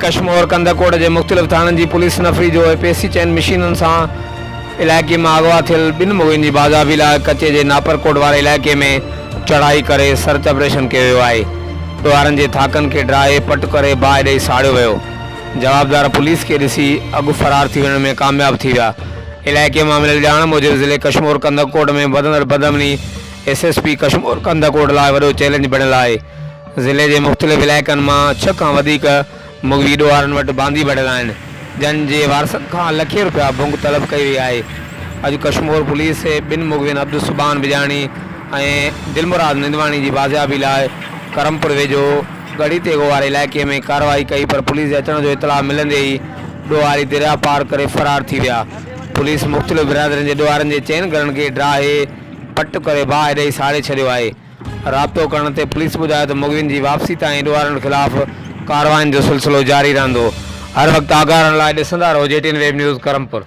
कश्मीर कंदकोट के मुख़्तलिफ़ थाननि जी पुलिस नफ़री जो पेसी चैन मशीननि सां इलाइक़े में अगवा थियल 2 मुग़ियुनि जी बाज़ाबी लाइ कचे जे नापरकोट वारे इलाइक़े में चढ़ाई करे सर्च ऑपरेशन कयो वियो आहे। ॾोहारनि जे थाकनि खे ड्राहे पट करे बाहि ॾेई साड़ियो वियो। जवाबदार पुलिस के ॾिसी अॻु फरार थी वञण में कामयाब थी विया। इलाइक़े में मिलियल ॼाण मूजिबि ज़िले कश्मीर कंदकोट में वधंदड़ बदअमनी SSP कश्मीर कंदकोट लाइ वॾो चैलेंज बणियल आहे। ज़िले के मुख़्तलिफ़ इलाइक़नि मां 6 खां वधीक मुग़वी ॾोहारनि वटि बांदी बढ़ियल आहिनि, जन जे वारसनि खां लखे रुपया भुंग तलब कई वई आहे। अॼु कश्मीर पुलिस 2 मुग़वियुनि अब्दुल सुबान बिजाणी ऐं दिलमुराद निंदवाणी जी बाज़ियाबी लाइ करमपुर वेझो गढ़ी तेगो वारे इलाइक़े में कार्रवाई कई, पर पुलिस जे अचण जो इतला मिलंदे ई ॾोहारी दरिया पार करे फरार थी विया। पुलिस मुख़्तलिफ़ बिरादरियुनि जे ॾोहारनि जे चइनि घरनि खे ड्राहे पट करे बाहि ॾेई साड़े छॾियो आहे। राब्तो करण ते पुलिस ॿुधायो त मुग़वियुनि जी वापसी ताईं ॾोहारनि ख़िलाफ़ कार्रवाइनि जो सिलसिलो जारी रहंदो। हर वक़्तु आगाह रहण लाइ ॾिसंदा रहो JTN वेब न्यूज़ करमपुर।